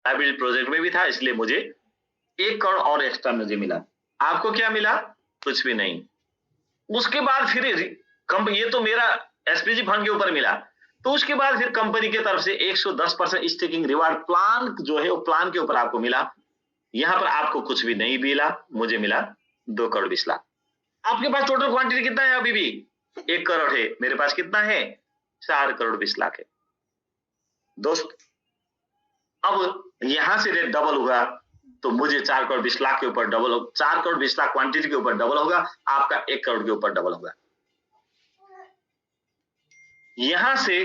Liability project में भी था, इसलिए मुझे 1 करोड़ और एक्स्ट्रा मुझे मिला। आपको क्या मिला? कुछ भी नहीं। उसके बाद फिर ये तो मेरा एसपीजी फंड के ऊपर मिला। तो उसके बाद फिर कंपनी की तरफ से 110% स्टेकिंग रिवार्ड प्लान जो है वो प्लान के ऊपर आपको मिला। यहाँ पर आपको कुछ भी नहीं मिला, मुझे मिला 2 करोड़ 20 लाख। आपके पास टोटल क्वांटिटी कितना है? अभी भी 1 करोड़ है, मेरे पास कितना है? 4 करोड़ 20 लाख है। दोस्त, अब यहां से रेट डबल हुआ तो मुझे 4 करोड़ 20 लाख के ऊपर डबल 4 करोड़ 20 लाख क्वांटिटी के ऊपर डबल होगा, आपका 1 करोड़ के ऊपर डबल होगा। यहां से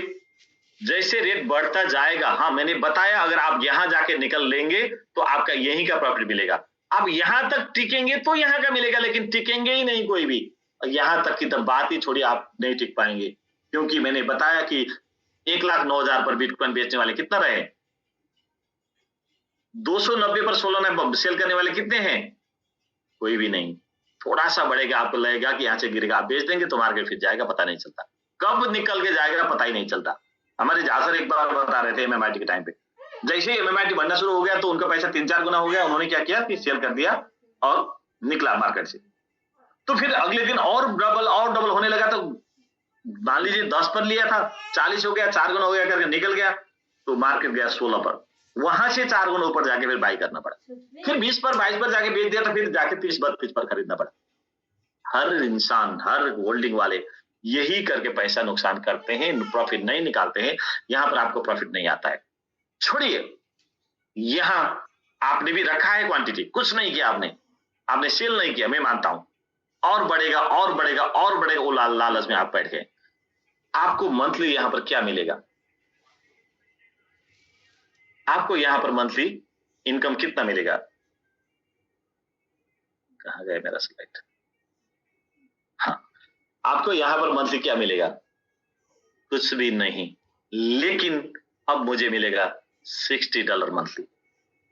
जैसे रेट बढ़ता जाएगा, हाँ मैंने बताया अगर आप यहां जाके निकल लेंगे तो आपका यहीं का प्रॉफिट मिलेगा। आप यहां तक टिकेंगे तो यहां का मिलेगा, लेकिन टिकेंगे ही नहीं कोई भी। यहां तक की तो बात ही छोड़ी, आप नहीं टिक पाएंगे, क्योंकि मैंने बताया कि 1,09,000 पर बिटकॉइन बेचने वाले कितना रहे? 290 पर सोलाना सेल करने वाले कितने हैं? कोई भी नहीं। थोड़ा सा बढ़ेगा, आपको लगेगा कि यहां से गिरेगा, आप बेच देंगे तो मार्केट फिर जाएगा, पता नहीं चलता कब निकल के जाएगा, पता ही नहीं चलता। हमारे जहां सर एक बार बता रहे थे एमएमआईटी के टाइम पे, जैसे ही एमएमआईटी बढ़ना शुरू हो गया तो उनका पैसा 3-4 गुना हो गया। उन्होंने क्या किया कि सेल कर दिया और निकला मार्केट से। तो फिर अगले दिन और डबल होने लगा। तो मान लीजिए 10 पर लिया था, 40 हो गया, 4 गुना हो गया करके निकल गया, तो मार्केट गया 16 पर। वहां से 4 गुना ऊपर जाके फिर बाई करना पड़ा। फिर 20 पर 22 पर जाके बेच दिया, तो फिर जाके 30-32 पर खरीदना पड़ा। हर इंसान, हर होल्डिंग वाले यही करके पैसा नुकसान करते हैं, प्रॉफिट नहीं निकालते हैं। यहां पर आपको प्रॉफिट नहीं आता है। छोड़िए, यहां आपने भी रखा है क्वांटिटी, कुछ नहीं किया आपने, आपने सेल नहीं किया, मैं मानता हूं। और बढ़ेगा और बढ़ेगा और बढ़ेगा, वो लालच में आप बैठ गए। आपको मंथली यहां पर क्या मिलेगा? आपको यहां पर मंथली इनकम कितना मिलेगा? कहां गया मेरा स्लाइड? हाँ, आपको यहां पर मंथली क्या मिलेगा? कुछ भी नहीं। लेकिन अब मुझे मिलेगा $60 मंथली।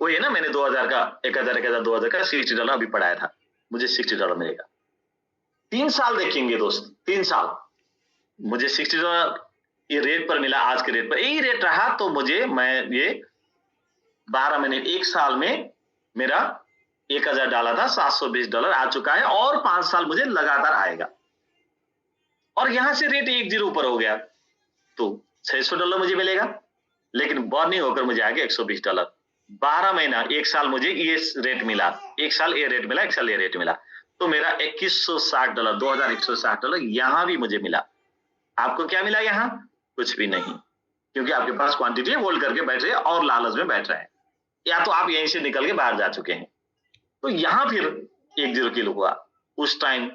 वो है ना, मैंने 2000 का 1000 2000 का $60 अभी पढ़ाया था, मुझे $60 मिलेगा। 3 साल देखेंगे दोस्त, 3 साल मुझे $60 ये रेट पर मिला। आज के रेट पर यही रेट रहा तो मुझे, मैं ये 12 महीने 1 साल में मेरा 1000 डाला था, $720 आ चुका है और 5 साल मुझे लगातार आएगा। और यहां से रेट 10 ऊपर हो गया तो $600 मुझे मिलेगा, लेकिन बर्निंग होकर मुझे आ गया $120। 12 महीना 1 साल मुझे ये रेट मिला, 1 साल ये रेट मिला, 1 साल ये रेट मिला, तो मेरा $2160 $2160 यहां भी मुझे मिला। आपको क्या मिला यहां? कुछ भी नहीं, क्योंकि आपके पास क्वांटिटी होल्ड करके बैठ रहे हैं और लालच में बैठ रहे हैं, या तो आप यहीं से निकल के बाहर जा चुके हैं। तो यहां फिर 10 किलो हुआ, उस टाइम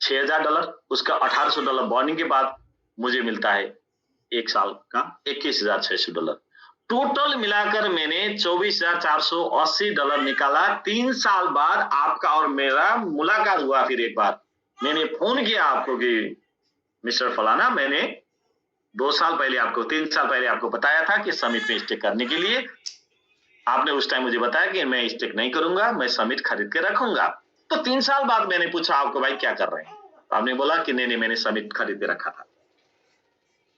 $6000, उसका $1800 बर्निंग के बाद मुझे मिलता है 1 साल का $21,600। टोटल मिलाकर मैंने $24,480 निकाला। 3 साल बाद आपका और मेरा मुलाकात हुआ। फिर एक बार मैंने फोन किया आपको कि मिस्टर फलाना, मैंने 2 साल पहले आपको 3 साल पहले आपको बताया था कि समिट में स्टेक करने के लिए। आपने उस टाइम मुझे बताया कि मैं स्टेक नहीं करूंगा, मैं समिट खरीद के रखूंगा। तो 3 साल बाद मैंने पूछा आपको, भाई क्या कर रहे हैं? तो आपने बोला कि नहीं मैंने समिट खरीद के रखा था।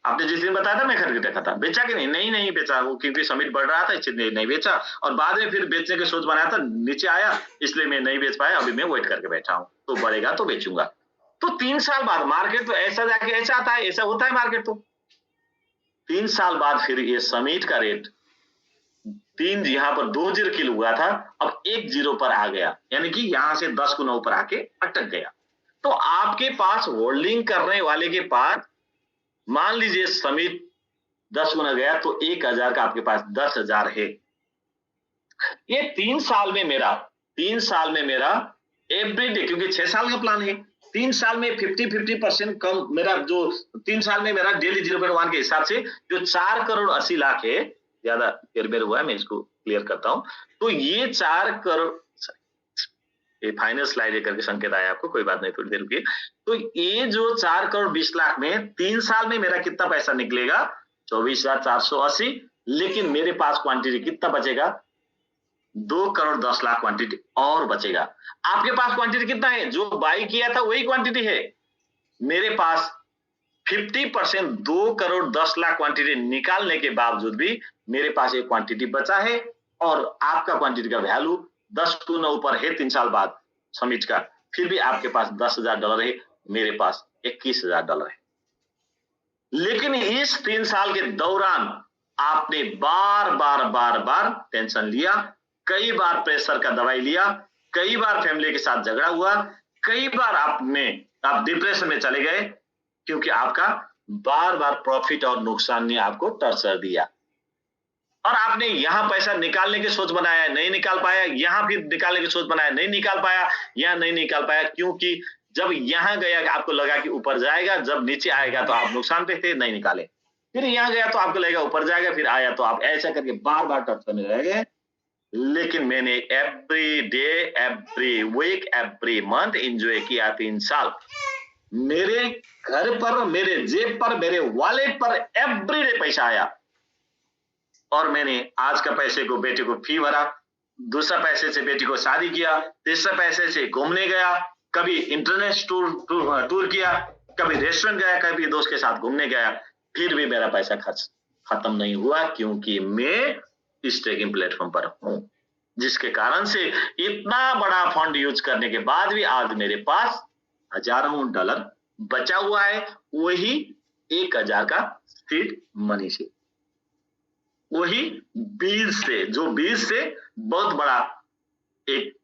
आपने जिस दिन बताया था मैं खरीद के रखा था। बेचा कि नहीं? नहीं बेचा, वो क्योंकि समिट बढ़ रहा था इसलिए नहीं बेचा, और बाद में फिर बेचने की सोच बनाया था, नीचे आया इसलिए मैं नहीं बेच पाया। अभी मैं वेट करके बैठा हूं, तो बढ़ेगा तो बेचूंगा। तो 3 साल बाद मार्केट तो ऐसा जाके ऐसा आता है, ऐसा होता है मार्केट। तो 3 साल बाद फिर ये समिट का रेट 3 यहां पर 20 किलो हुआ था, अब 10 पर आ गया, यानी कि यहां से 10 गुना ऊपर आके अटक गया। तो आपके पास होल्डिंग करने वाले के पास, मान लीजिए समिट 10 गुना गया तो 1000 का आपके पास 10,000 है। ये 3 साल में मेरा एवरीडे, क्योंकि 6 साल का प्लान है, 3 साल में 50% कम मेरा जो 3 साल में मेरा डेली 0.1 के हिसाब से जो 4 करोड़ 80 लाख है, ज्यादा हेरफेर हुआ है, मैं इसको क्लियर करता हूं। तो ये 4 करोड़, ये फाइनल स्लाइड करके संकेत आया आपको, कोई बात नहीं, थोड़ी देर रुकिए। तो ये जो 4 करोड़ 20 लाख में 3 साल में मेरा कितना पैसा निकलेगा? 24,480। लेकिन मेरे पास क्वांटिटी कितना बचेगा? 2 करोड़ 10 लाख क्वांटिटी और बचेगा। आपके पास क्वांटिटी कितना है? जो बाई किया था वही क्वांटिटी है। मेरे पास 50% 2 करोड़ 10 लाख क्वांटिटी निकालने के बावजूद भी मेरे पास एक क्वांटिटी बचा है और आपका क्वांटिटी का वैल्यू 10 गुना ऊपर है 3 साल बाद समिट का, फिर भी आपके पास $10,000 है, मेरे पास $21,000 है। लेकिन इस 3 साल के दौरान आपने बार-बार टेंशन लिया, कई बार प्रेशर का दवाई लिया, कई बार फैमिली के साथ झगड़ा हुआ, कई बार आप डिप्रेशन में चले गए क्योंकि आपका बार-बार प्रॉफिट और नुकसान ने आपको टॉर्चर दिया। और आपने यहां पैसा निकालने की सोच बनाया, नहीं निकाल पाया, यहां फिर निकालने की सोच बनाया, नहीं निकाल पाया, यहां नहीं निकाल पाया क्योंकि जब यहां गया आपको लगा कि ऊपर जाएगा, जब नीचे आएगा तो आप नुकसान पे थे, नहीं निकाले। फिर यहां गया तो आपको लगेगा ऊपर जाएगा, फिर आया तो आप ऐसा करके बार-बार टॉर्चर में रह गए। लेकिन मैंने every day, every week, every month enjoy किया 3 साल। मेरे घर पर, मेरे जेब पर, मेरे वॉलेट पर एवरीडे पैसा आया और मैंने आज का पैसे को बेटे को फी भरा, दूसरा पैसे से बेटी को शादी किया, तीसरा पैसे से घूमने गया, कभी इंटरनेशनल टूर किया, कभी रेस्टोरेंट गया, कभी दोस्त के साथ घूमने गया, फिर भी मेरा पैसा खर्च खत्म नहीं हुआ क्योंकि मैं इस ट्रेडिंग प्लेटफॉर्म पर हूं, जिसके कारण से इतना बड़ा फंड यूज करने के बाद भी आज मेरे पास हजारों डॉलर बचा हुआ है, वही 1,000 का सीड मनी से, वही बीज से, जो बीज से बहुत बड़ा एक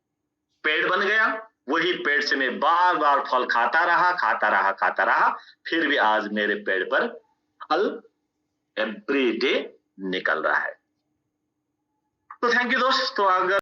पेड़ बन गया, वही पेड़ से मैं बार-बार फल खाता रहा, फिर भी आज मेरे पेड़ पर फल एवरी डे निकल रहा है। तो थैंक यू दोस्त। तो अगर